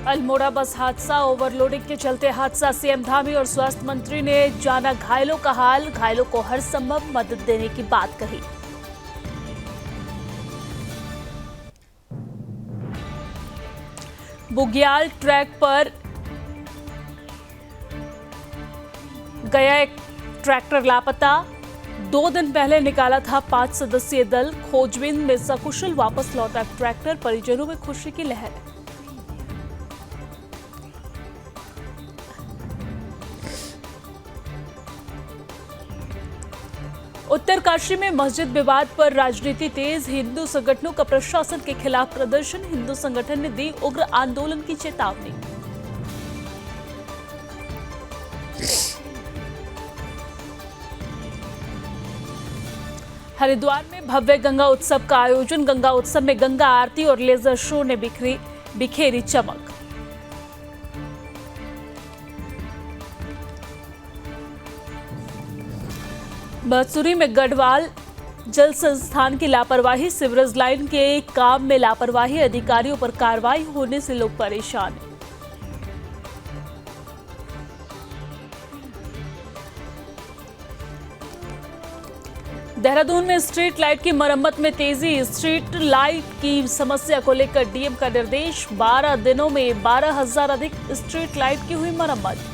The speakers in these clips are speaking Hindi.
अल्मोड़ा बस हादसा, ओवरलोडिंग के चलते हादसा। सीएम धामी और स्वास्थ्य मंत्री ने जाना घायलों का हाल, घायलों को हर संभव मदद देने की बात कही। बुग्याल ट्रैक पर गया एक ट्रैक्टर लापता। 2 दिन पहले निकाला था 5 सदस्यीय दल, खोजबीन में सकुशल वापस लौटा ट्रैक्टर, परिजनों में खुशी की लहर। उत्तरकाशी में मस्जिद विवाद पर राजनीति तेज, हिंदू संगठनों का प्रशासन के खिलाफ प्रदर्शन, हिंदू संगठन ने दी उग्र आंदोलन की चेतावनी। हरिद्वार में भव्य गंगा उत्सव का आयोजन, गंगा उत्सव में गंगा आरती और लेजर शो ने बिखेरी चमक। मसूरी में गढ़वाल जल संस्थान की लापरवाही, सीवरेज लाइन के काम में लापरवाही, अधिकारियों पर कार्रवाई होने से लोग परेशान। देहरादून में स्ट्रीट लाइट की मरम्मत में तेजी, स्ट्रीट लाइट की समस्या को लेकर डीएम का निर्देश, 12 दिनों में 12,000 अधिक स्ट्रीट लाइट की हुई मरम्मत।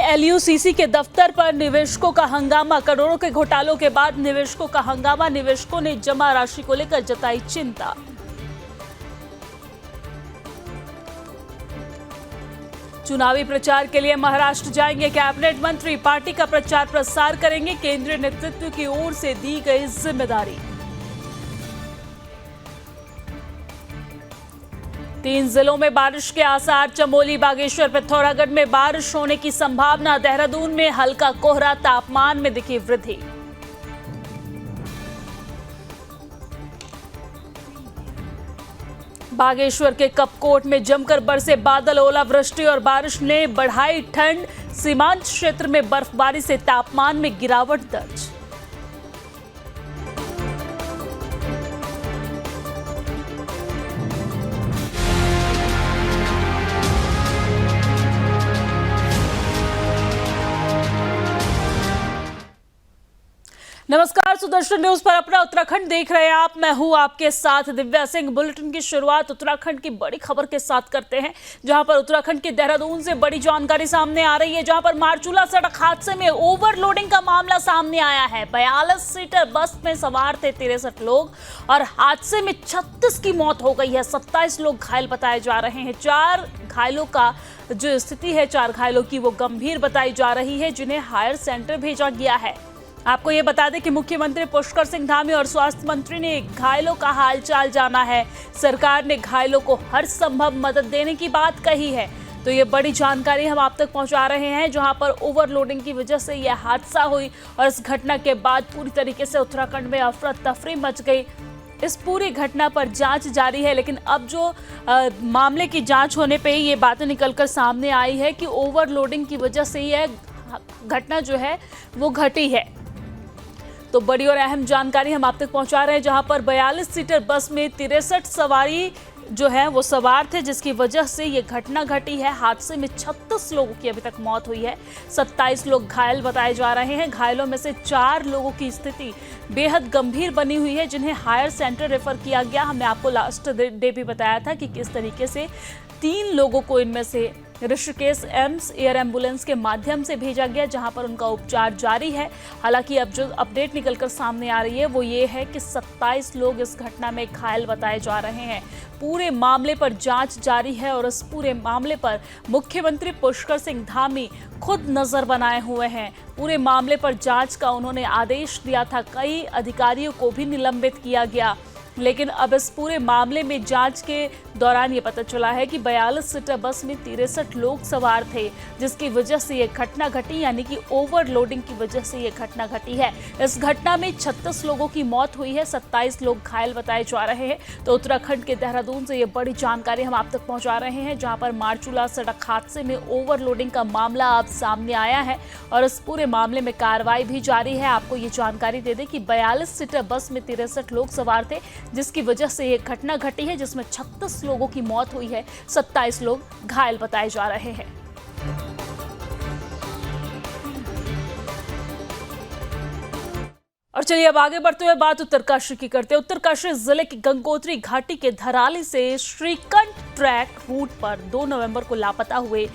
एलयूसीसी के दफ्तर पर निवेशकों का हंगामा, करोड़ों के घोटालों के बाद निवेशकों का हंगामा, निवेशकों ने जमा राशि को लेकर जताई चिंता। चुनावी प्रचार के लिए महाराष्ट्र जाएंगे कैबिनेट मंत्री, पार्टी का प्रचार प्रसार करेंगे, केंद्रीय नेतृत्व की ओर से दी गई जिम्मेदारी। 3 जिलों में बारिश के आसार, चमोली, बागेश्वर, पिथौरागढ़ में बारिश होने की संभावना, देहरादून में हल्का कोहरा, तापमान में दिखी वृद्धि। बागेश्वर के कपकोट में जमकर बरसे बादल, ओलावृष्टि और बारिश ने बढ़ाई ठंड, सीमांत क्षेत्र में बर्फबारी से तापमान में गिरावट दर्ज। नमस्कार, सुदर्शन न्यूज पर अपना उत्तराखंड देख रहे हैं आप। मैं हूं आपके साथ दिव्या सिंह। बुलेटिन की शुरुआत उत्तराखंड की बड़ी खबर के साथ करते हैं, जहां पर उत्तराखंड के देहरादून से बड़ी जानकारी सामने आ रही है, जहां पर मारचूला सड़क हादसे में ओवरलोडिंग का मामला सामने आया है। 42 सीटर बस में सवार थे 63 लोग और हादसे में 36 की मौत हो गई है, 27 लोग घायल बताए जा रहे हैं। 4 घायलों का जो स्थिति है, 4 घायलों की वो गंभीर बताई जा रही है, जिन्हें हायर सेंटर भेजा गया है। आपको ये बता दें कि मुख्यमंत्री पुष्कर सिंह धामी और स्वास्थ्य मंत्री ने घायलों का हालचाल जाना है। सरकार ने घायलों को हर संभव मदद देने की बात कही है। तो ये बड़ी जानकारी हम आप तक पहुंचा रहे हैं, जहां पर ओवरलोडिंग की वजह से यह हादसा हुई और इस घटना के बाद पूरी तरीके से उत्तराखंड में अफरा तफरी मच गई। इस पूरी घटना पर जांच जारी है, लेकिन अब जो मामले की जांच होने पे ये बातें निकलकर सामने आई है कि ओवरलोडिंग की वजह से यह घटना जो है वो घटी है। तो बड़ी और अहम जानकारी हम आप तक पहुंचा रहे हैं, जहां पर 42 सीटर बस में 63 सवारी जो है वो सवार थे, जिसकी वजह से ये घटना घटी है। हादसे में 36 लोगों की अभी तक मौत हुई है, 27 लोग घायल बताए जा रहे हैं। घायलों में से 4 लोगों की स्थिति बेहद गंभीर बनी हुई है, जिन्हें हायर सेंटर रेफर किया गया। हमने आपको लास्ट डे भी बताया था कि किस तरीके से 3 लोगों को इनमें से ऋषिकेश एम्स एयर एम्बुलेंस के माध्यम से भेजा गया, जहां पर उनका उपचार जारी है। हालांकि अब जो अपडेट निकलकर सामने आ रही है वो ये है कि 27 लोग इस घटना में घायल बताए जा रहे हैं। पूरे मामले पर जांच जारी है और इस पूरे मामले पर मुख्यमंत्री पुष्कर सिंह धामी खुद नजर बनाए हुए हैं। पूरे मामले पर जांच का उन्होंने आदेश दिया था, कई अधिकारियों को भी निलंबित किया गया, लेकिन अब इस पूरे मामले में जांच के दौरान ये पता चला है कि 42 सीटर बस में 63 लोग सवार थे, जिसकी वजह से ये घटना घटी, यानी कि ओवरलोडिंग की वजह से ये घटना घटी है। इस घटना में 36 लोगों की मौत हुई है, 27 लोग घायल बताए जा रहे हैं। तो उत्तराखंड के देहरादून से ये बड़ी जानकारी हम आप तक पहुंचा रहे हैं, जहां पर मारचूला सड़क हादसे में ओवरलोडिंग का मामला अब सामने आया है और इस पूरे मामले में कार्रवाई भी जारी है। आपको ये जानकारी दे दें कि 42 सीटर बस में 63 लोग सवार थे, जिसकी वजह से ये घटना घटी है, जिसमें 36 लोगों की मौत हुई है, 27 लोग घायल बताए जा रहे हैं। और चलिए अब आगे बढ़ते हुए बात उत्तरकाशी की करते हैं। उत्तरकाशी जिले की गंगोत्री घाटी के धराली से श्रीकंठ ट्रैक रूट पर 2 नवंबर को लापता हुए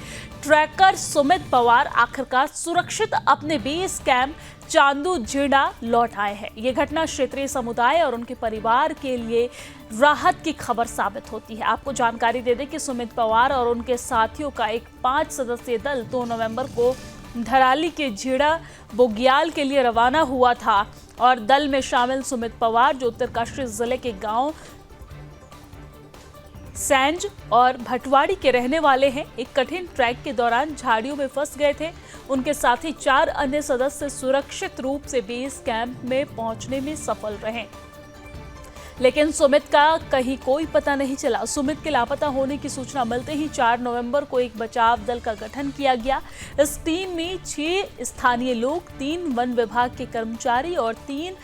ट्रैकर सुमित पवार आखिरकार सुरक्षित अपने बेस कैंप चांदू झीड़ा लौट आए हैं। ये घटना क्षेत्रीय समुदाय और उनके परिवार के लिए राहत की खबर साबित होती है। आपको जानकारी दे दें कि सुमित पवार और उनके साथियों का एक 5 सदस्यीय दल 2 नवंबर को धराली के झीड़ा बोग्याल के लिए रवाना हुआ था और दल में शामिल सुमित पवार, जो उत्तरकाशी जिले के गांव सैंज और भटवाड़ी के रहने वाले हैं, एक कठिन ट्रैक के दौरान झाड़ियों में फंस गए थे। उनके साथ ही 4 अन्य सदस्य सुरक्षित रूप से बेस कैंप में पहुंचने में सफल रहे, लेकिन सुमित का कहीं कोई पता नहीं चला। सुमित के लापता होने की सूचना मिलते ही 4 नवंबर को एक बचाव दल का गठन किया गया। इस टीम में 6 स्थानीय लोग, 3 वन विभाग के कर्मचारी और 3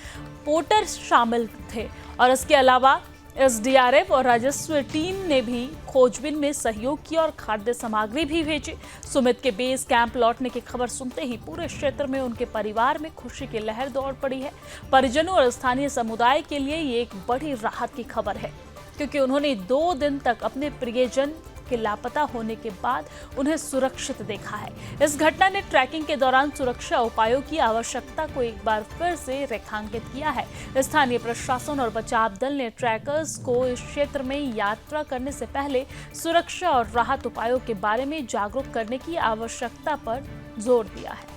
पोर्टर शामिल थे और इसके अलावा एसडीआरएफ और राजस्व टीम ने भी खोजबीन में सहयोग किया और खाद्य सामग्री भी भेजी। सुमित के बेस कैंप लौटने की खबर सुनते ही पूरे क्षेत्र में उनके परिवार में खुशी की लहर दौड़ पड़ी है। परिजनों और स्थानीय समुदाय के लिए ये एक बड़ी राहत की खबर है, क्योंकि उन्होंने 2 दिन तक अपने प्रियजन के लापता होने के बाद उन्हें सुरक्षित देखा है। इस घटना ने ट्रैकिंग के दौरान सुरक्षा उपायों की आवश्यकता को एक बार फिर से रेखांकित किया है। स्थानीय प्रशासन और बचाव दल ने ट्रैकर्स को इस क्षेत्र में यात्रा करने से पहले सुरक्षा और राहत उपायों के बारे में जागरूक करने की आवश्यकता पर जोर दिया है।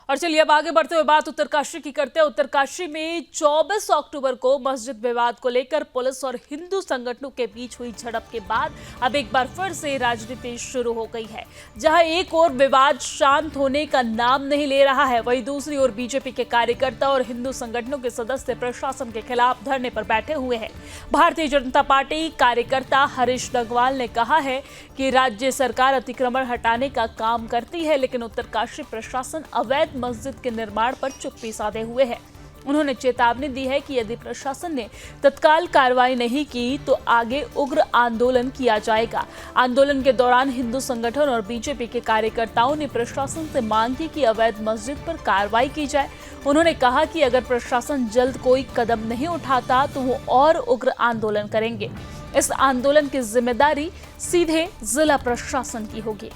और चलिए अब आगे बढ़ते हुए बात उत्तरकाशी की करते हैं। उत्तरकाशी में 24 अक्टूबर को मस्जिद विवाद को लेकर पुलिस और हिंदू संगठनों के बीच हुई झड़प के बाद अब एक बार फिर से राजनीति शुरू हो गई है। जहां एक ओर विवाद शांत होने का नाम नहीं ले रहा है, वहीं दूसरी ओर बीजेपी के कार्यकर्ता और हिंदू संगठनों के सदस्य प्रशासन के खिलाफ धरने पर बैठे हुए हैं। भारतीय जनता पार्टी कार्यकर्ता हरीश डगवाल ने कहा है कि राज्य सरकार अतिक्रमण हटाने का काम करती है, लेकिन उत्तरकाशी प्रशासन अवैध मस्जिद के निर्माण पर चुप्पी साधे हुए है। उन्होंने चेतावनी दी है कि यदि प्रशासन ने तत्काल कार्रवाई नहीं की तो आगे उग्र आंदोलन किया जाएगा। आंदोलन के दौरान हिंदू संगठन और बीजेपी के कार्यकर्ताओं ने प्रशासन से मांग की कि अवैध मस्जिद पर कार्रवाई की जाए। उन्होंने कहा कि अगर प्रशासन जल्द कोई कदम नहीं उठाता तो वो और उग्र आंदोलन करेंगे। इस आंदोलन की जिम्मेदारी सीधे जिला प्रशासन की होगी।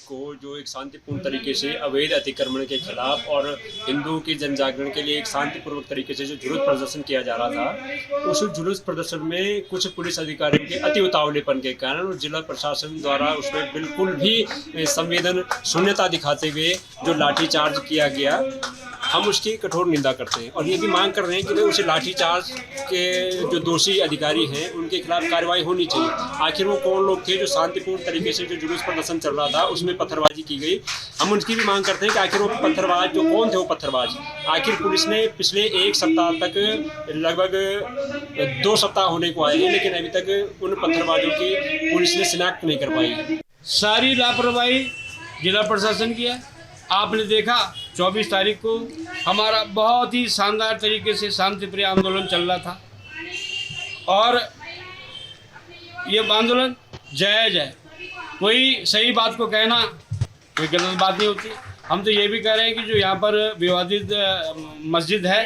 को जो एक शांतिपूर्ण तरीके से अवैध अतिक्रमण के खिलाफ और हिंदुओं के जन जागरण के लिए एक शांतिपूर्वक तरीके से जो जुलूस प्रदर्शन किया जा रहा था, उस जुलूस प्रदर्शन में कुछ पुलिस अधिकारियों के अति उतावलेपन के कारण जिला प्रशासन द्वारा उसमें बिल्कुल भी संवेदन शून्यता दिखाते हुए जो लाठीचार्ज किया गया, हम उसकी कठोर निंदा करते हैं और ये भी मांग कर रहे हैं कि उसे लाठीचार्ज के जो दोषी अधिकारी हैं उनके खिलाफ कार्रवाई होनी चाहिए। आखिर वो कौन लोग थे जो शांतिपूर्ण तरीके से जो जुलूस प्रदर्शन चल रहा था उसमें पत्थरबाजी की गई। हम उनकी भी मांग करते हैं कि आखिर वो पत्थरबाज जो कौन थे, वो पत्थरबाज आखिर पुलिस ने पिछले 1 सप्ताह तक, लगभग 2 सप्ताह होने को आए हैं, लेकिन अभी तक उन पत्थरबाजों की पुलिस ने शिनाख्त नहीं कर पाई। सारी लापरवाही जिला प्रशासन की है। आपने देखा 24 तारीख को हमारा बहुत ही शानदार तरीके से शांतिप्रिय आंदोलन चल रहा था और ये आंदोलन जायज़ है। कोई सही बात को कहना कोई गलत बात नहीं होती। हम तो ये भी कह रहे हैं कि जो यहाँ पर विवादित मस्जिद है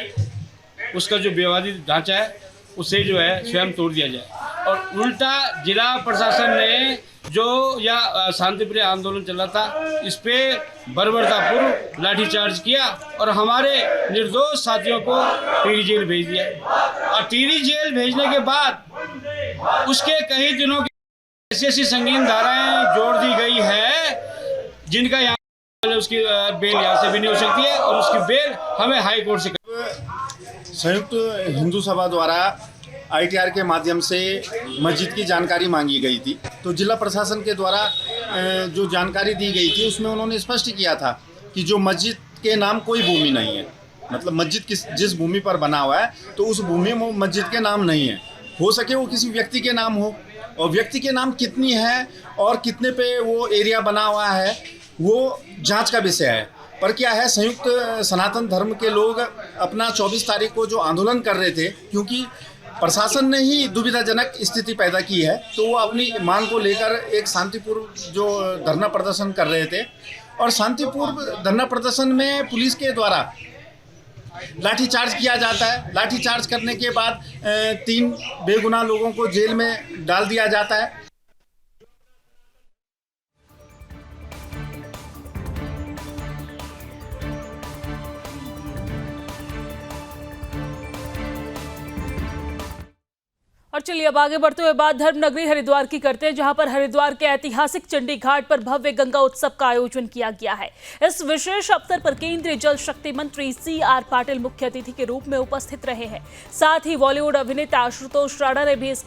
उसका जो विवादित ढांचा है उसे जो है स्वयं तोड़ दिया जाए। और उल्टा जिला प्रशासन ने जो यह शांतिप्रिय आंदोलन चला था इस पे बर्बरतापूर्व लाठीचार्ज किया और हमारे निर्दोष साथियों को टिहरी जेल भेज दिया। और टिहरी जेल भेजने के बाद उसके कई दिनों की ऐसी संगीन धाराएं जोड़ दी गई है जिनका यहाँ उसकी बेल यहाँ से भी नहीं हो सकती है और उसकी बेल हमें हाई कोर्ट से संयुक्त हिंदू सभा द्वारा ITR के माध्यम से मस्जिद की जानकारी मांगी गई थी। तो जिला प्रशासन के द्वारा जो जानकारी दी गई थी उसमें उन्होंने स्पष्ट किया था कि जो मस्जिद के नाम कोई भूमि नहीं है, मतलब मस्जिद जिस भूमि पर बना हुआ है तो उस भूमि में मस्जिद के नाम नहीं है। हो सके वो किसी व्यक्ति के नाम हो, और व्यक्ति के नाम कितनी है और कितने पे वो एरिया बना हुआ है वो जांच का विषय है। पर क्या है, संयुक्त सनातन धर्म के लोग अपना 24 तारीख को जो आंदोलन कर रहे थे, क्योंकि प्रशासन ने ही दुविधाजनक स्थिति पैदा की है, तो वो अपनी मांग को लेकर एक शांतिपूर्व जो धरना प्रदर्शन कर रहे थे। और शांतिपूर्व धरना प्रदर्शन में पुलिस के द्वारा लाठीचार्ज किया जाता है। लाठीचार्ज करने के बाद 3 बेगुनाह लोगों को जेल में डाल दिया जाता है। और चलिए अब आगे बढ़ते हुए बात धर्म नगरी हरिद्वार की करते हैं, जहां पर हरिद्वार के ऐतिहासिक चंडी घाट पर भव्य गंगा उत्सव का आयोजन किया गया है। इस विशेष अवसर पर केंद्रीय जल शक्ति मंत्री CR पाटिल मुख्य अतिथि के रूप में उपस्थित रहे हैं। साथ ही बॉलीवुड अभिनेता आशुतोष राणा ने भी इस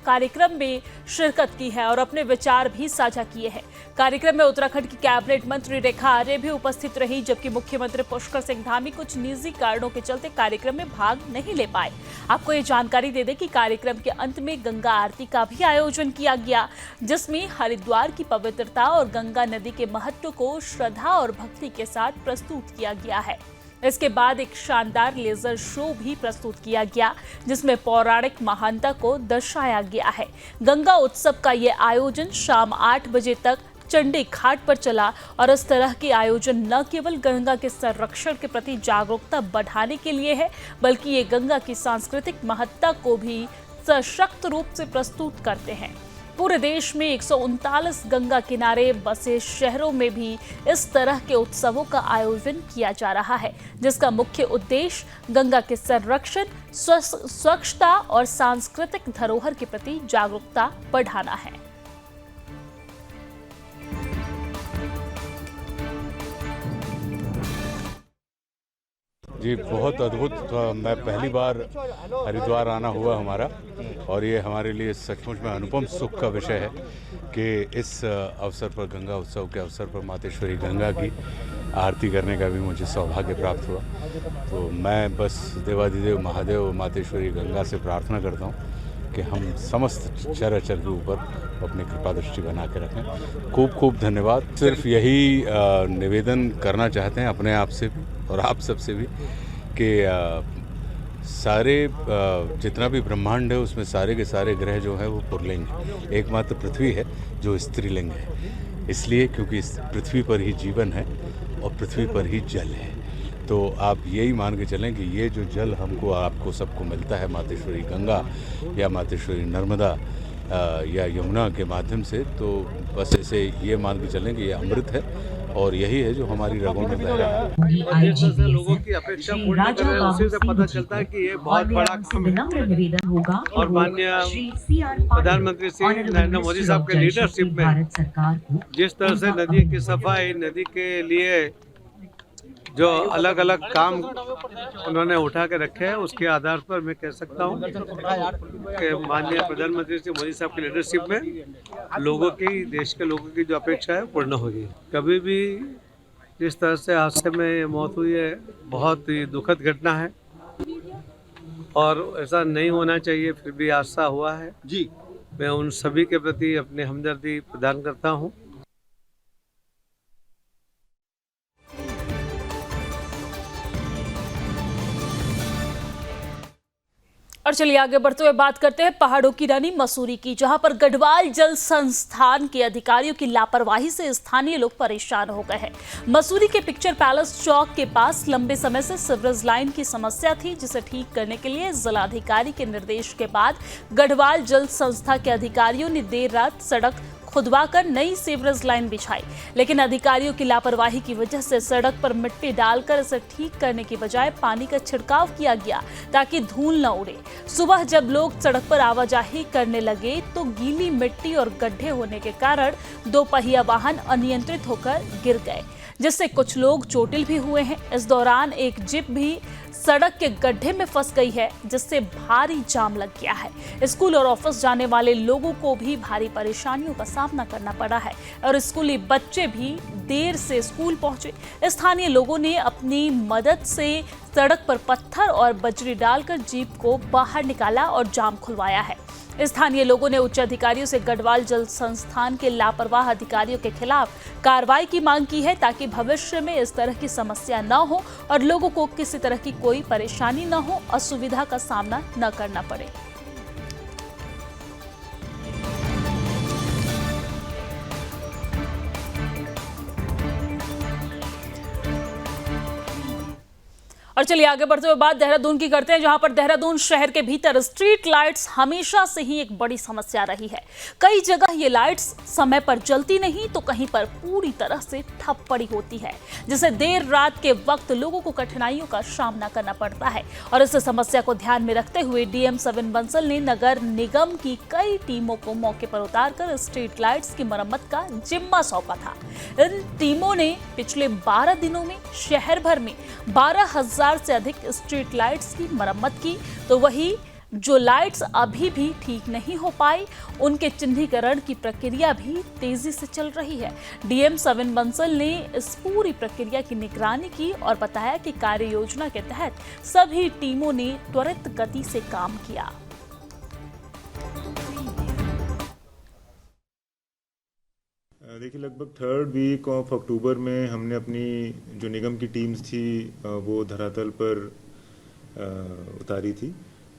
कार्यक्रम में शिरकत की है और अपने विचार भी साझा किए हैं। कार्यक्रम में उत्तराखंड की कैबिनेट मंत्री रेखा आर्य भी उपस्थित रही, जबकि मुख्यमंत्री पुष्कर सिंह धामी कुछ निजी कारणों के चलते कार्यक्रम में भाग नहीं ले पाए। आपको ये जानकारी दे दें कि कार्यक्रम के अंत में गंगा आरती का भी आयोजन किया गया, जिसमें हरिद्वार की पवित्रता और गंगा नदी के महत्व को श्रद्धा और भक्ति के साथ प्रस्तुत किया गया है। इसके बाद एक शानदार लेजर शो भी प्रस्तुत किया गया, जिसमें पौराणिक महानता को दर्शाया गया है। गंगा उत्सव का ये आयोजन शाम 8 बजे तक चंडी घाट पर चला और इस तरह के आयोजन न केवल गंगा के संरक्षण के प्रति जागरूकता बढ़ाने के लिए है, बल्कि ये गंगा की सांस्कृतिक महत्ता को भी सशक्त रूप से प्रस्तुत करते हैं। पूरे देश में 139 गंगा किनारे बसे शहरों में भी इस तरह के उत्सवों का आयोजन किया जा रहा है, जिसका मुख्य उद्देश्य गंगा के संरक्षण, स्वच्छता और सांस्कृतिक धरोहर के प्रति जागरूकता बढ़ाना है। जी बहुत अद्भुत। मैं पहली बार हरिद्वार आना हुआ हमारा, और ये हमारे लिए सचमुच में अनुपम सुख का विषय है कि इस अवसर पर, गंगा उत्सव के अवसर पर मातेश्वरी गंगा की आरती करने का भी मुझे सौभाग्य प्राप्त हुआ। तो मैं बस देवाधिदेव महादेव मातेश्वरी गंगा से प्रार्थना करता हूँ कि हम समस्त चराचर के ऊपर अपनी कृपा दृष्टि बना के रखें। खूब खूब धन्यवाद। सिर्फ यही निवेदन करना चाहते हैं अपने आप से भी और आप सबसे भी कि सारे जितना भी ब्रह्मांड है उसमें सारे के सारे ग्रह जो है वो पुल्लिंग है। एकमात्र पृथ्वी है जो स्त्रीलिंग है, इसलिए क्योंकि इस पृथ्वी पर ही जीवन है और पृथ्वी पर ही जल है। तो आप यही मान के चलें कि ये जो जल हमको, आपको सबको मिलता है मातेश्वरी गंगा या मातेश्वरी नर्मदा या यमुना के माध्यम से, तो बस ऐसे ये मान के चलें कि ये अमृत है और यही है जो हमारी रगों में बह रहा है। जिस तरह से लोगों की अपेक्षा पूर्ण कर रहे हैं, उसी से पता चलता है कि ये बहुत बड़ा काम है। और माननीय प्रधानमंत्री श्री नरेंद्र मोदी साहब के लीडरशिप में जिस तरह से नदी की सफाई, नदी के लिए जो अलग अलग काम उन्होंने उठा के रखे हैं, उसके आधार पर मैं कह सकता हूँ कि माननीय प्रधानमंत्री श्री मोदी साहब की लीडरशिप में लोगों की, देश के लोगों की जो अपेक्षा है पूर्ण होगी। कभी भी जिस तरह से हादसे में मौत हुई है, बहुत ही दुखद घटना है और ऐसा नहीं होना चाहिए, फिर भी हादसा हुआ है जी। मैं उन सभी के प्रति अपनी हमदर्दी प्रदान करता हूँ। और चलिए आगे बढ़ते हुए बात करते हैं पहाड़ों की रानी मसूरी की, जहां पर गढ़वाल जल संस्थान के अधिकारियों की लापरवाही से स्थानीय लोग परेशान हो गए हैं। मसूरी के पिक्चर पैलेस चौक के पास लंबे समय से सीवरेज लाइन की समस्या थी, जिसे ठीक करने के लिए जिलाधिकारी के निर्देश के बाद गढ़वाल जल संस्था के अधिकारियों ने देर रात सड़क खुदवाकर नई सीवरेज लाइन बिछाई, लेकिन अधिकारियों की लापरवाही की वजह से सड़क पर मिट्टी डालकर इसे ठीक करने की बजाय पानी का छिड़काव किया गया ताकि धूल न उड़े। सुबह जब लोग सड़क पर आवाजाही करने लगे तो गीली मिट्टी और गड्ढे होने के कारण दोपहिया वाहन अनियंत्रित होकर गिर गए, जिससे कुछ लोग चोटिल भी हुए हैं। इस दौरान एक जीप भी सड़क के गड्ढे में फंस गई है, जिससे भारी जाम लग गया है। स्कूल और ऑफिस जाने वाले लोगों को भी भारी परेशानियों का सामना करना पड़ा है और स्कूली बच्चे भी देर से स्कूल पहुंचे। स्थानीय लोगों ने अपनी मदद से सड़क पर पत्थर और बजरी डालकर जीप को बाहर निकाला और जाम खुलवाया है। स्थानीय लोगों ने उच्च अधिकारियों से गढ़वाल जल संस्थान के लापरवाह अधिकारियों के खिलाफ कार्रवाई की मांग की है, ताकि भविष्य में इस तरह की समस्या न हो और लोगों को किसी तरह की कोई परेशानी न हो, असुविधा का सामना न करना पड़े। और चलिए आगे बढ़ते हुए बात देहरादून की करते हैं, जहां पर देहरादून शहर के भीतर स्ट्रीट लाइट्स हमेशा से ही एक बड़ी समस्या रही है। कई जगह ये लाइट्स समय पर जलती नहीं तो कहीं पर पूरी तरह से ठप पड़ी होती है, जिससे देर रात के वक्त लोगों को कठिनाइयों का सामना करना पड़ता है। और इस समस्या को ध्यान में रखते हुए डीएम 7 बंसल ने नगर निगम की कई टीमों को मौके पर उतारकर स्ट्रीट लाइट्स की मरम्मत का जिम्मा सौंपा था। इन टीमों ने पिछले 12 दिनों में शहर भर में 12,000 से अधिक स्ट्रीट लाइट्स की मरम्मत की, तो वही जो लाइट्स अभी भी ठीक नहीं हो पाई उनके चिन्हीकरण की प्रक्रिया भी तेजी से चल रही है। डीएम 7 बंसल ने इस पूरी प्रक्रिया की निगरानी की और बताया कि कार्य योजना के तहत सभी टीमों ने त्वरित गति से काम किया। देखिए, लगभग 3rd वीक ऑफ अक्टूबर में हमने अपनी जो निगम की टीम्स थी वो धरातल पर उतारी थी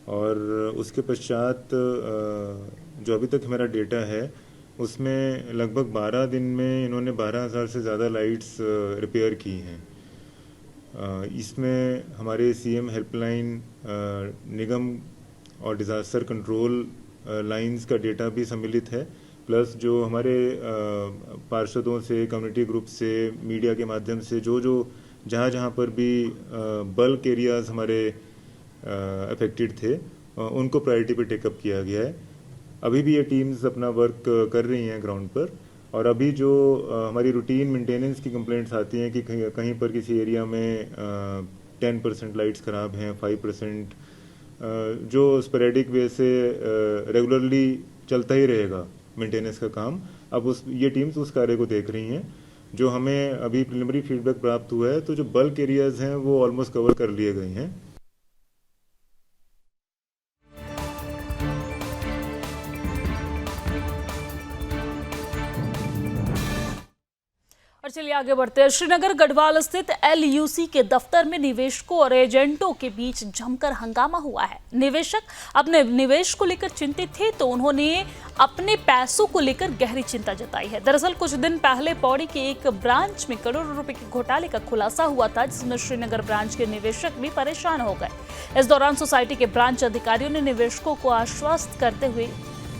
और उसके पश्चात जो अभी तक हमारा डेटा है उसमें लगभग 12 दिन में इन्होंने 12,000 से ज़्यादा लाइट्स रिपेयर की हैं। इसमें हमारे सीएम हेल्पलाइन, निगम और डिज़ास्टर कंट्रोल लाइंस का डेटा भी सम्मिलित है, प्लस जो हमारे पार्षदों से, कम्युनिटी ग्रुप से, मीडिया के माध्यम से जो जहाँ पर भी बल्क एरियाज हमारे अफेक्टेड थे उनको प्रायोरिटी पे टेकअप किया गया है। अभी भी ये टीम्स अपना वर्क कर रही हैं ग्राउंड पर, और अभी जो हमारी रूटीन मेंटेनेंस की कंप्लेंट्स आती हैं कि कहीं पर किसी एरिया में 10% लाइट्स ख़राब हैं, 5%, जो स्पोरेडिक वे से रेगुलरली चलता ही रहेगा मेंटेनेंस का काम। अब ये टीम्स उस कार्य को देख रही हैं। जो हमें अभी प्रिलिमिनरी फीडबैक प्राप्त हुआ है तो जो बल्क एरियाज हैं वो ऑलमोस्ट कवर कर लिए गए हैं। और चलिए आगे बढ़ते हैं। श्रीनगर गढ़वाल स्थित LUC के दफ्तर में निवेशकों और एजेंटों के बीच जमकर हंगामा हुआ है। निवेशक अपने निवेश को लेकर चिंतित थे तो उन्होंने अपने पैसों को लेकर गहरी चिंता जताई है। दरअसल कुछ दिन पहले पौड़ी के एक ब्रांच में करोड़ों रुपए के घोटाले का खुलासा हुआ था, जिसमें श्रीनगर ब्रांच के निवेशक भी परेशान हो गए। इस दौरान सोसाइटी के ब्रांच अधिकारियों ने निवेशकों को आश्वस्त करते हुए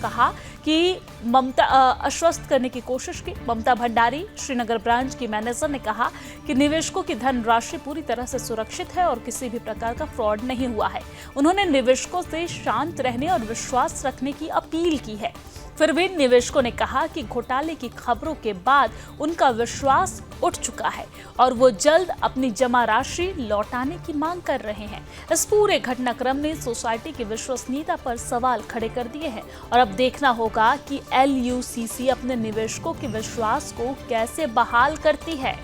कहा कि आश्वस्त करने की कोशिश की। ममता भंडारी, श्रीनगर ब्रांच की मैनेजर, ने कहा कि निवेशकों की धनराशि पूरी तरह से सुरक्षित है और किसी भी प्रकार का फ्रॉड नहीं हुआ है। उन्होंने निवेशकों से शांत रहने और विश्वास रखने की अपील की है। फिर भी निवेशकों ने कहा कि घोटाले की खबरों के बाद उनका विश्वास उठ चुका है और वो जल्द अपनी जमा राशि लौटाने की मांग कर रहे हैं। इस पूरे घटनाक्रम ने सोसाइटी की विश्वसनीयता पर सवाल खड़े कर दिए हैं और अब देखना होगा कि LUCC अपने निवेशकों के विश्वास को कैसे बहाल करती है।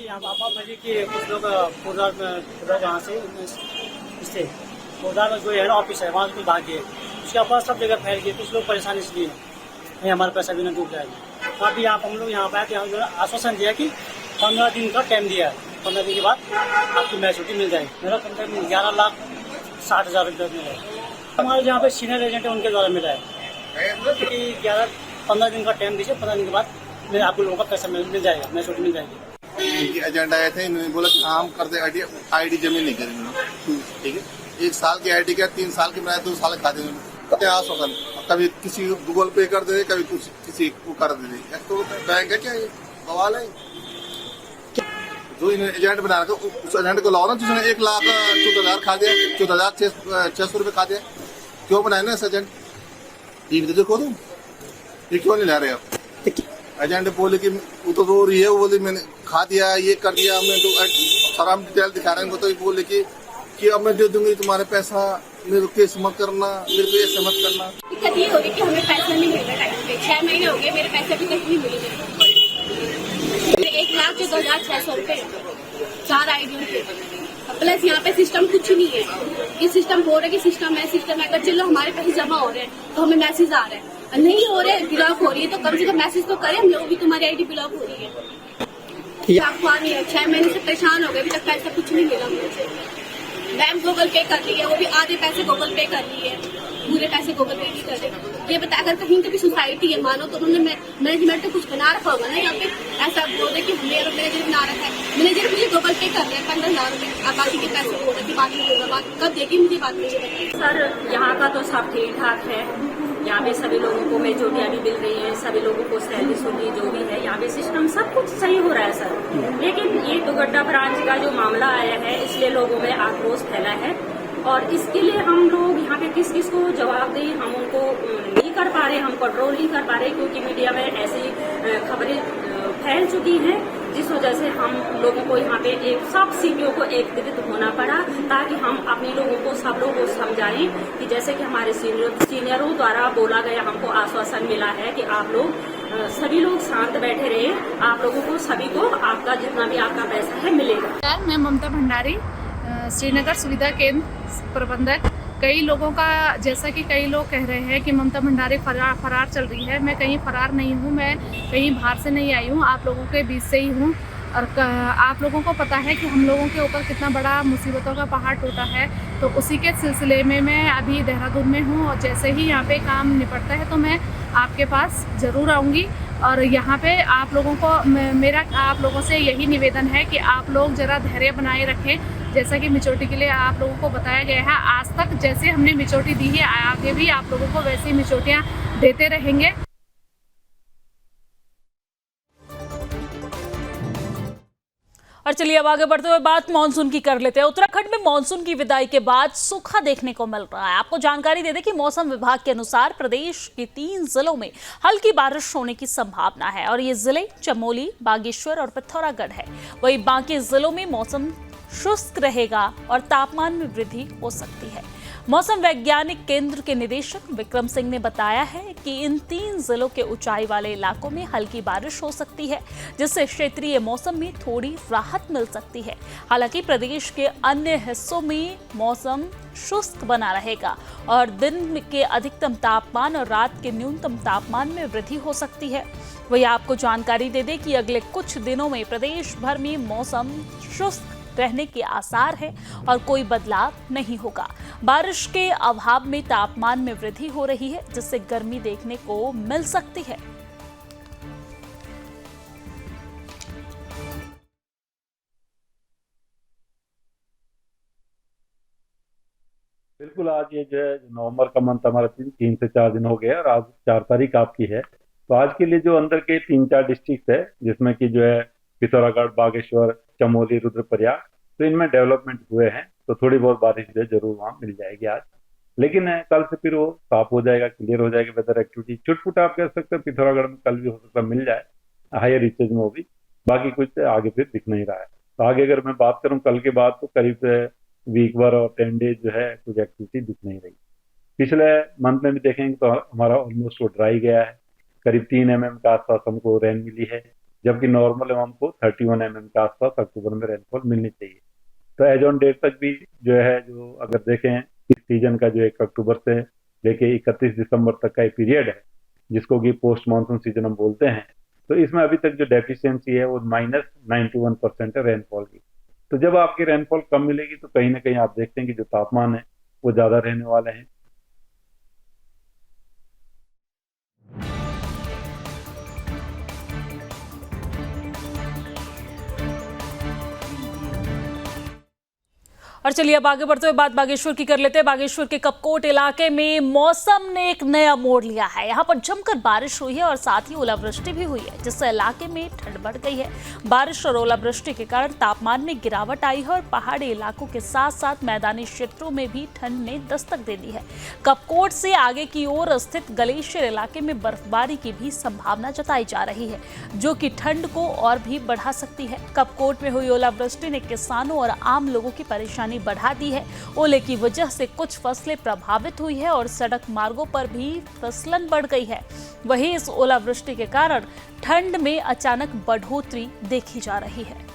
कुछ लोग कोदार यहाँ से इससे कोदार में जो है ना ऑफिस है वहाँ से भाग गए, उसके ऊपर सब जगह फैल गए। कुछ लोग परेशान इसलिए हमारा पैसा भी ना डूब जाएगा। तो अभी आप हम लोग यहाँ पे आए, यहाँ जो आश्वासन दिया कि 15 दिन का टाइम दिया है। 15 दिन के बाद आपको मैच्योरिटी मिल जाएगी। मेरा कॉन्ट्रैक्ट 11,60,000 रुपये मिला है। हमारे जहाँ पे सीनियर एजेंट है उनके द्वारा मिला है कि 15 दिन का टाइम दीजिए, 15 दिन के बाद मेरे आपको लोगों का पैसा मिल जाएगा, मैच्योरिटी मिल जाएगी। इनके एजेंट आए थे, इन्होंने बोला काम कर दे, आईडी जमा नहीं करेंगे। ठीक है, 1 साल की आईडी का 3 साल की बनाए, 2 साल खाते इतिहास होगा। कभी किसी गूगल पे कर दे, कभी कुछ किसी को कर दे। तो बैंक है क्या, ये बवाल है। जो इन्हें एजेंट बना रखा उस एजेंट को लाओ ना, जिसने 1,14,000 खा दिया, 14,600 रुपये खा दिया। क्यों बनाए ना एजेंट? ये भी तो देखो तुम, ये क्यों नहीं ला रहे आप? एजेंट बोले कि वो तो रो रही है, वो बोले मैंने खा दिया, ये कर दिया, मैं तो सारा डिटेल दिखा रहे हैं। तो ये बोले कि अब मैं दे दूंगी तुम्हारे पैसा, मेरे को केस मत करना, मेरे को ऐसे मत करना। दिक्कत ये हो रही कि हमें पैसा नहीं मिल रहा टाइम पे। 6 महीने हो गए, मेरे पैसे अभी तक नहीं मिले। 1,02,600 रुपए 4 आईडियों के, प्लस यहाँ पे सिस्टम कुछ नहीं है। ये सिस्टम हो रहा है कि सिस्टम है अगर चलो हमारे पैसे जमा हो रहे हैं तो हमें मैसेज आ रहे हैं, नहीं हो रहे, ब्लॉक हो रही है, तो कम से कम मैसेज तो करें हम लोग भी, तुम्हारी आईडी ब्लॉक हो रही है। आपको आ नहीं है, 6 महीने से परेशान हो गए, अभी तक पैसा कुछ नहीं मिला मुझे। बैंक गूगल पे कर रही है, वो भी आधे पैसे गूगल पे कर रही है, पूरे पैसे गूगल पे नहीं कर रहे। ये बता, अगर कहीं की भी सोसाइटी है मानो, तो उन्होंने मैनेजमेंट ने कुछ बना रखा होगा ना यहाँ पे, ऐसा बोल रहे कि मैनेजर बना रखा है, मैनेजर मुझे गूगल पे कर रहे हैं 15,000 रुपये, अब बाकी के पैसे बोल रहे कि बाद में होगा, कब देगी मुझे बात मुझे बताइए। सर यहाँ का तो सब ठीक ठाक है, यहाँ पे सभी लोगों को मेजोरिटी भी मिल रही है, सभी लोगों को सैलरी सुनरी जो भी है, यहाँ पे सिस्टम सब कुछ सही हो रहा है सर। लेकिन ये दुगड्डा ब्रांच का जो मामला आया है, इसलिए लोगों में आक्रोश फैला है, और इसके लिए हम लोग यहाँ पे किस किस को जवाब दें, हम उनको नहीं कर पा रहे, हम कंट्रोल नहीं कर पा रहे, क्योंकि मीडिया में ऐसी खबरें फैल चुकी हैं, जिस वजह से हम लोगों को यहाँ पे एक सब सीपीओ को एकत्रित होना पड़ा, ताकि हम अपने लोगों को, सब लोगों को समझाएं कि जैसे कि हमारे सीनियरों द्वारा बोला गया, हमको आश्वासन मिला है कि आप लोग सभी लोग शांत बैठे रहे, आप लोगों को सभी को आपका जितना भी आपका पैसा है मिलेगा। मैं ममता भंडारी, श्रीनगर सुविधा केंद्र प्रबंधक। कई लोगों का, जैसा कि कई लोग कह रहे हैं कि ममता भंडारी फरार चल रही है, मैं कहीं फरार नहीं हूँ, मैं कहीं बाहर से नहीं आई हूँ, आप लोगों के बीच से ही हूँ। और आप लोगों को पता है कि हम लोगों के ऊपर कितना बड़ा मुसीबतों का पहाड़ टूटा है, तो उसी के सिलसिले में मैं अभी देहरादून में हूँ, और जैसे ही यहाँ पे काम निपटता है तो मैं आपके पास ज़रूर आऊँगी। और यहाँ पे आप लोगों को मेरा आप लोगों से यही निवेदन है कि आप लोग ज़रा धैर्य बनाए रखें। जैसा कि मिचोटी के लिए आप लोगों को बताया गया है, आज तक जैसे हमने मिचोटी दी है, आगे भी आप लोगों को वैसी मिचोटियाँ देते रहेंगे। और चलिए अब आगे बढ़ते हुए बात मानसून की कर लेते हैं। उत्तराखंड में मानसून की विदाई के बाद सूखा देखने को मिल रहा है। आपको जानकारी दे दें कि मौसम विभाग के अनुसार प्रदेश के 3 जिलों में हल्की बारिश होने की संभावना है, और ये जिले चमोली, बागेश्वर और पिथौरागढ़ है। वहीं बाकी जिलों में मौसम शुष्क रहेगा और तापमान में वृद्धि हो सकती है। मौसम वैज्ञानिक केंद्र के निदेशक विक्रम सिंह ने बताया है कि इन 3 जिलों के ऊंचाई वाले इलाकों में हल्की बारिश हो सकती है, जिससे क्षेत्रीय मौसम में थोड़ी राहत मिल सकती है। हालांकि प्रदेश के अन्य हिस्सों में मौसम शुष्क बना रहेगा और दिन के अधिकतम तापमान और रात के न्यूनतम तापमान में वृद्धि हो सकती है। वही आपको जानकारी दे दें कि अगले कुछ दिनों में प्रदेश भर में मौसम शुष्क रहने के आसार है और कोई बदलाव नहीं होगा। बारिश के अभाव में तापमान में वृद्धि हो रही है, जिससे गर्मी देखने को मिल सकती है। बिल्कुल, आज ये जो है नवंबर का मंथ हमारा 3 से 4 दिन हो गया और आज 4 तारीख आपकी है। तो आज के लिए जो अंदर के 3-4 डिस्ट्रिक्ट है, जिसमें कि जो है पिथौरागढ़, बागेश्वर, चमोली, रुद्रप्रयाग, तो इनमें डेवलपमेंट हुए हैं, तो थोड़ी बहुत बारिश जो है जरूर वहाँ मिल जाएगी आज। लेकिन कल से फिर वो साफ हो जाएगा, क्लियर हो जाएगा वेदर एक्टिविटी। छुटपुट आप कह सकते हैं पिथौरागढ़ में कल भी हो सकता है मिल जाए, हायर रीचेज में वो भी, बाकी कुछ आगे फिर दिख नहीं रहा है। तो आगे अगर मैं बात करूँ कल के बाद, तो करीब वीक भर और 10 डेज जो है कुछ एक्टिविटी दिख नहीं रही। पिछले मंथ में भी देखेंगे तो हमारा ऑलमोस्ट वो ड्राई गया है, करीब 3 mm के आसपास हमको रेन मिली है, जबकि नॉर्मल हमको 31 mm के आसपास अक्टूबर में रेनफॉल मिलनी चाहिए। तो एज ऑन डेट तक भी जो है, जो अगर देखें इस सीजन का जो 1 अक्टूबर से लेके 31 दिसंबर तक का पीरियड है, जिसको कि पोस्ट मानसून सीजन हम बोलते हैं, तो इसमें अभी तक जो डेफिशिएंसी है वो -91% है रेनफॉल की। तो जब आपकी रेनफॉल कम मिलेगी तो कहीं ना कहीं आप देखते हैं कि जो तापमान है वो ज़्यादा रहने वाले हैं। और चलिए अब आगे बढ़ते हुए बात बागेश्वर की कर लेते हैं। बागेश्वर के कपकोट इलाके में मौसम ने एक नया मोड़ लिया है। यहाँ पर जमकर बारिश हुई है और साथ ही ओलावृष्टि भी हुई है, जिससे इलाके में ठंड बढ़ गई है। बारिश और ओलावृष्टि के कारण तापमान में गिरावट आई है और पहाड़ी इलाकों के साथ साथ मैदानी क्षेत्रों में भी ठंड ने दस्तक दे दी है। कपकोट से आगे की ओर स्थित ग्लेशियर इलाके में बर्फबारी की भी संभावना जताई जा रही है, जो कि ठंड को और भी बढ़ा सकती है। कपकोट में हुई ओलावृष्टि ने किसानों और आम लोगों की परेशानी बढ़ा दी है। ओले की वजह से कुछ फसलें प्रभावित हुई है और सड़क मार्गों पर भी फिसलन बढ़ गई है। वहीं इस ओलावृष्टि के कारण ठंड में अचानक बढ़ोतरी देखी जा रही है।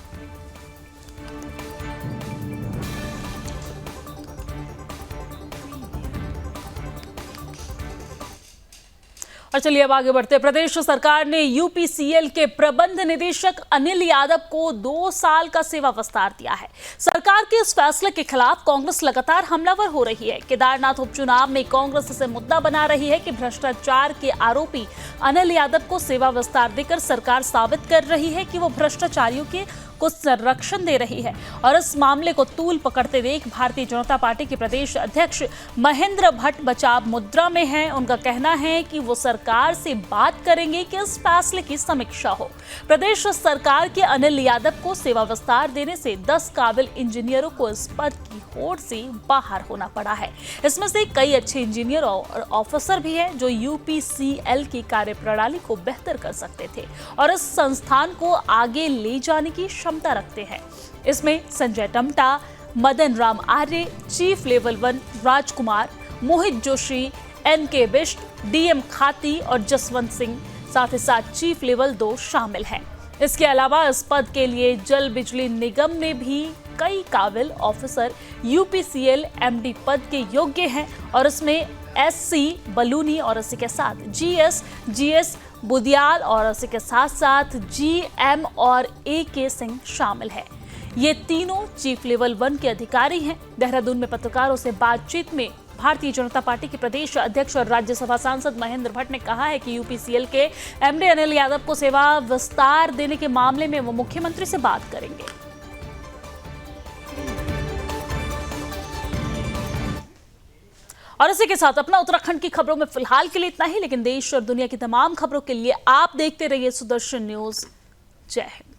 और चलिए अब आगे बढ़ते हैं। प्रदेश सरकार ने यूपीसीएल के प्रबंध निदेशक अनिल यादव को 2 साल का सेवा विस्तार दिया है। सरकार के इस फैसले के खिलाफ कांग्रेस लगातार हमलावर हो रही है। केदारनाथ उपचुनाव में कांग्रेस इसे मुद्दा बना रही है कि भ्रष्टाचार के आरोपी अनिल यादव को सेवा विस्तार देकर सरकार साबित कर रही है कि वो भ्रष्टाचारियों के को संरक्षण दे रही है। और इस मामले को तूल पकड़ते देख भारतीय जनता पार्टी के प्रदेश अध्यक्ष महेंद्र भट्ट बचाव मुद्रा में हैं। उनका कहना है कि वो सरकार से बात करेंगे कि इस फैसले की समीक्षा हो। प्रदेश सरकार के अनिल यादव को सेवा विस्तार देने से 10 काबिल इंजीनियरों को इस पद की होड़ से बाहर होना पड़ा है। इसमें से कई अच्छे इंजीनियर और ऑफिसर भी हैं जो यूपीसीएल की कार्यप्रणाली को बेहतर कर सकते थे और इस संस्थान को आगे ले जाने की क्षमता रखते हैं। इसमें संजय टम्टा, मदन राम आर्य, चीफ लेवल 1 राजकुमार, मोहित जोशी, एनके बिष्ट, डीएम खाती और जसवंत सिंह, साथ ही साथ चीफ लेवल 2 शामिल हैं। इसके अलावा इस पद के लिए जल बिजली निगम में भी कई काबिल ऑफिसर यूपीसीएल एमडी पद के योग्य हैं और इसमें एससी बलूनी और इसी के साथ जीएस बुदियाल और इसी के साथ साथ जीएम और एके सिंह शामिल है। ये तीनों चीफ लेवल 1 के अधिकारी हैं। देहरादून में पत्रकारों से बातचीत में भारतीय जनता पार्टी के प्रदेश अध्यक्ष और राज्यसभा सांसद महेंद्र भट्ट ने कहा है कि यूपीसीएल के एमडी अनिल यादव को सेवा विस्तार देने के मामले में वो मुख्यमंत्री से बात करेंगे। और इसी के साथ अपना उत्तराखंड की खबरों में फिलहाल के लिए इतना ही, लेकिन देश और दुनिया की तमाम खबरों के लिए आप देखते रहिए सुदर्शन न्यूज। जय हिंद।